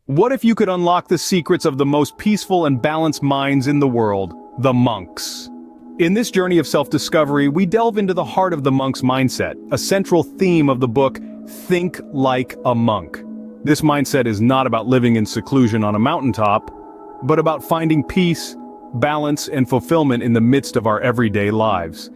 What if you could unlock the secrets of the most peaceful and balanced minds in the world, the monks? In this journey of self-discovery, we delve into the heart of the monk's mindset, a central theme of the book, Think Like a Monk. This mindset is not about living in seclusion on a mountaintop, but about finding peace, balance, and fulfillment in the midst of our everyday lives.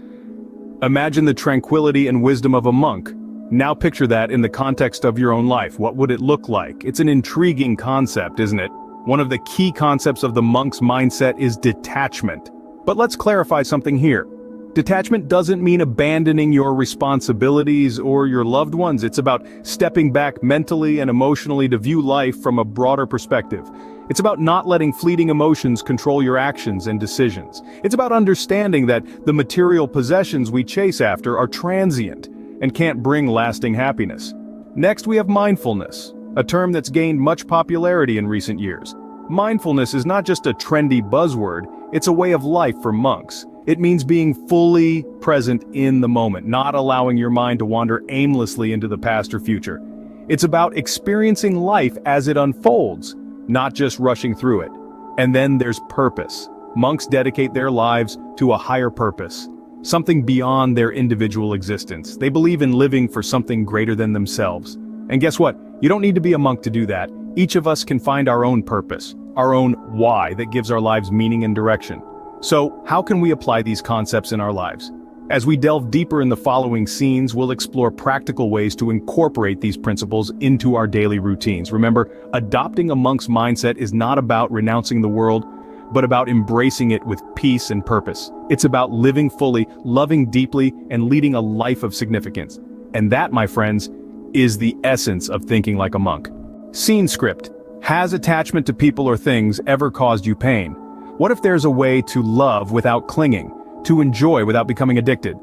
Imagine the tranquility and wisdom of a monk. Now picture that in the context of your own life. What would it look like? It's an intriguing concept, isn't it? One of the key concepts of the monk's mindset is detachment. But let's clarify something here. Detachment doesn't mean abandoning your responsibilities or your loved ones. It's about stepping back mentally and emotionally to view life from a broader perspective. It's about not letting fleeting emotions control your actions and decisions. It's about understanding that the material possessions we chase after are transient and can't bring lasting happiness. Next, we have mindfulness, a term that's gained much popularity in recent years. Mindfulness is not just a trendy buzzword, it's a way of life for monks. It means being fully present in the moment, not allowing your mind to wander aimlessly into the past or future. It's about experiencing life as it unfolds, not just rushing through it. And then there's purpose. Monks dedicate their lives to a higher purpose, something beyond their individual existence. They believe in living for something greater than themselves. And guess what? You don't need to be a monk to do that. Each of us can find our own purpose, our own why that gives our lives meaning and direction. So, how can we apply these concepts in our lives? As we delve deeper in the following scenes, we'll explore practical ways to incorporate these principles into our daily routines. Remember, adopting a monk's mindset is not about renouncing the world, but about embracing it with peace and purpose. It's about living fully, loving deeply, and leading a life of significance. And that, my friends, is the essence of thinking like a monk. Scene script. Has attachment to people or things ever caused you pain? What if there's a way to love without clinging, to enjoy without becoming addicted?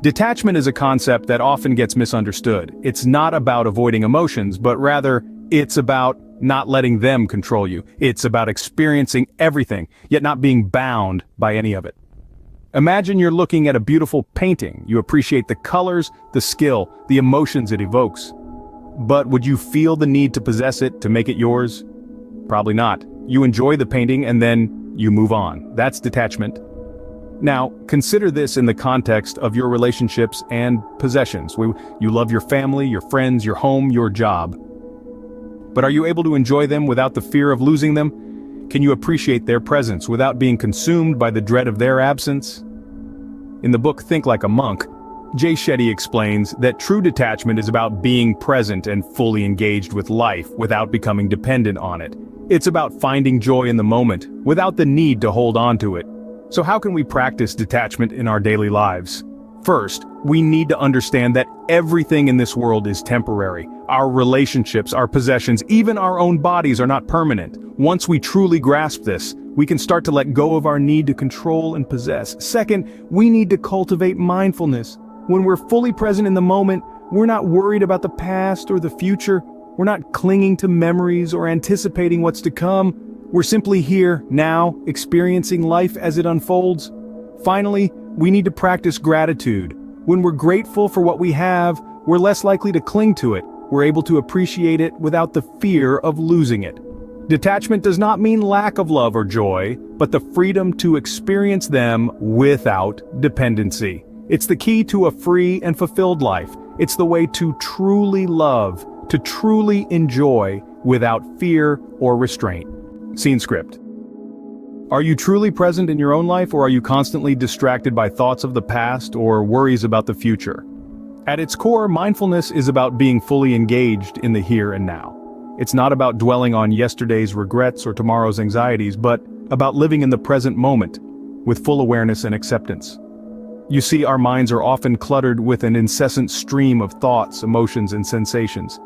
Detachment is a concept that often gets misunderstood. It's not about avoiding emotions, but rather, it's about not letting them control you. It's about experiencing everything, yet not being bound by any of it. Imagine you're looking at a beautiful painting. You appreciate the colors, the skill, the emotions it evokes. But would you feel the need to possess it, to make it yours? Probably not. You enjoy the painting and then you move on. That's detachment. Now, consider this in the context of your relationships and possessions. You love your family, your friends, your home, your job. But are you able to enjoy them without the fear of losing them? Can you appreciate their presence without being consumed by the dread of their absence? In the book Think Like a Monk, Shetty explains that true detachment is about being present and fully engaged with life without becoming dependent on it. It's about finding joy in the moment without the need to hold on to it. So how can we practice detachment in our daily lives? First, we need to understand that everything in this world is temporary. Our relationships, our possessions, even our own bodies are not permanent. Once we truly grasp this, we can start to let go of our need to control and possess. Second, we need to cultivate mindfulness. When we're fully present in the moment, we're not worried about the past or the future. We're not clinging to memories or anticipating what's to come. We're simply here, now, experiencing life as it unfolds. Finally, we need to practice gratitude. When we're grateful for what we have, we're less likely to cling to it. We're able to appreciate it without the fear of losing it. Detachment does not mean lack of love or joy, but the freedom to experience them without dependency. It's the key to a free and fulfilled life. It's the way to truly love, to truly enjoy without fear or restraint. Scene script. Are you truly present in your own life, or are you constantly distracted by thoughts of the past or worries about the future? At its core, mindfulness is about being fully engaged in the here and now. It's not about dwelling on yesterday's regrets or tomorrow's anxieties, but about living in the present moment with full awareness and acceptance. You see, our minds are often cluttered with an incessant stream of thoughts, emotions, and sensations.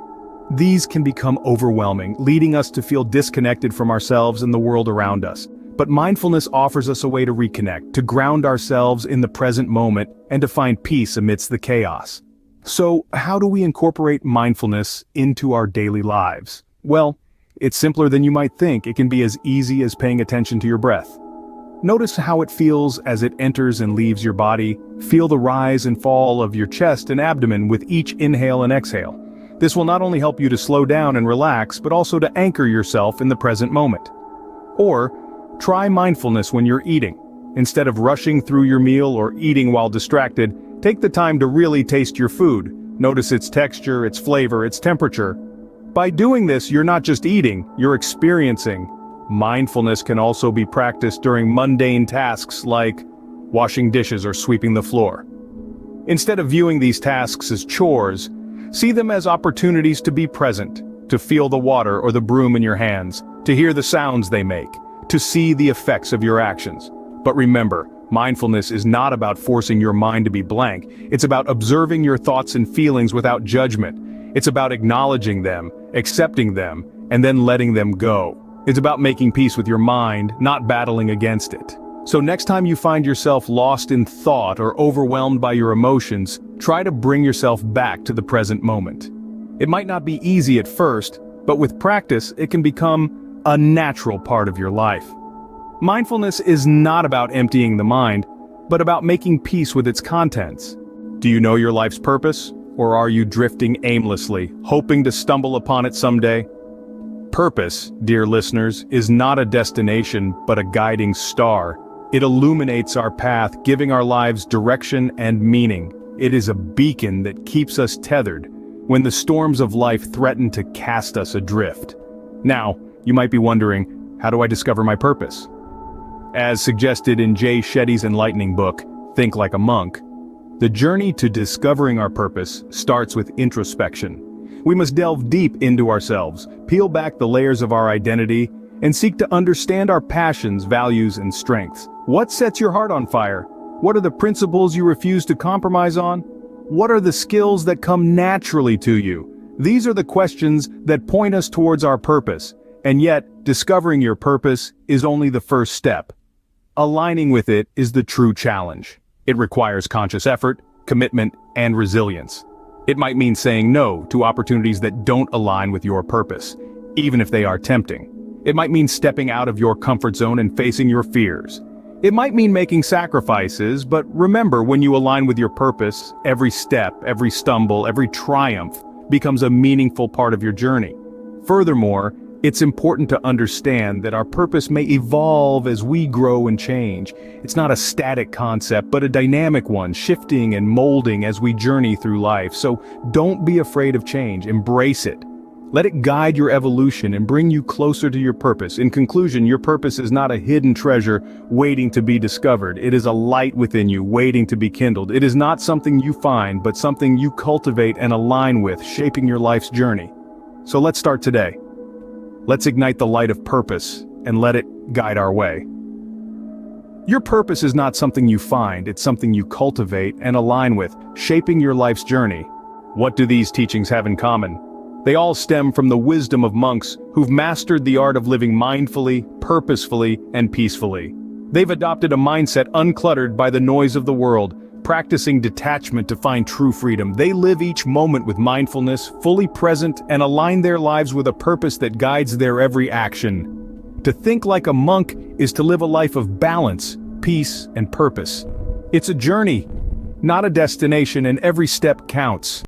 These can become overwhelming, leading us to feel disconnected from ourselves and the world around us. But mindfulness offers us a way to reconnect, to ground ourselves in the present moment, and to find peace amidst the chaos. So, how do we incorporate mindfulness into our daily lives? Well, it's simpler than you might think. It can be as easy as paying attention to your breath. Notice how it feels as it enters and leaves your body. Feel the rise and fall of your chest and abdomen with each inhale and exhale. This will not only help you to slow down and relax, but also to anchor yourself in the present moment. Or, try mindfulness when you're eating. Instead of rushing through your meal or eating while distracted, take the time to really taste your food. Notice its texture, its flavor, its temperature. By doing this, you're not just eating, you're experiencing. Mindfulness can also be practiced during mundane tasks like washing dishes or sweeping the floor. Instead of viewing these tasks as chores, see them as opportunities to be present, to feel the water or the broom in your hands, to hear the sounds they make, to see the effects of your actions. But remember, mindfulness is not about forcing your mind to be blank. It's about observing your thoughts and feelings without judgment. It's about acknowledging them, accepting them, and then letting them go. It's about making peace with your mind, not battling against it. So next time you find yourself lost in thought or overwhelmed by your emotions, try to bring yourself back to the present moment. It might not be easy at first, but with practice, it can become a natural part of your life. Mindfulness is not about emptying the mind, but about making peace with its contents. Do you know your life's purpose, or are you drifting aimlessly, hoping to stumble upon it someday? Purpose, dear listeners, is not a destination, but a guiding star. It illuminates our path, giving our lives direction and meaning. It is a beacon that keeps us tethered when the storms of life threaten to cast us adrift. Now, you might be wondering, how do I discover my purpose? As suggested in Shetty's enlightening book, Think Like a Monk, the journey to discovering our purpose starts with introspection. We must delve deep into ourselves, peel back the layers of our identity, and seek to understand our passions, values, and strengths. What sets your heart on fire? What are the principles you refuse to compromise on? What are the skills that come naturally to you? These are the questions that point us towards our purpose, and yet, discovering your purpose is only the first step. Aligning with it is the true challenge. It requires conscious effort, commitment, and resilience. It might mean saying no to opportunities that don't align with your purpose, even if they are tempting. It might mean stepping out of your comfort zone and facing your fears. It might mean making sacrifices, but remember, when you align with your purpose, every step, every stumble, every triumph becomes a meaningful part of your journey. Furthermore, it's important to understand that our purpose may evolve as we grow and change. It's not a static concept, but a dynamic one, shifting and molding as we journey through life. So don't be afraid of change, embrace it. Let it guide your evolution and bring you closer to your purpose. In conclusion, your purpose is not a hidden treasure waiting to be discovered. It is a light within you waiting to be kindled. It is not something you find, but something you cultivate and align with, shaping your life's journey. So let's start today. Let's ignite the light of purpose and let it guide our way. Your purpose is not something you find, it's something you cultivate and align with, shaping your life's journey. What do these teachings have in common? They all stem from the wisdom of monks who've mastered the art of living mindfully, purposefully, and peacefully. They've adopted a mindset uncluttered by the noise of the world, practicing detachment to find true freedom. They live each moment with mindfulness, fully present, and align their lives with a purpose that guides their every action. To think like a monk is to live a life of balance, peace, and purpose. It's a journey, not a destination, and every step counts.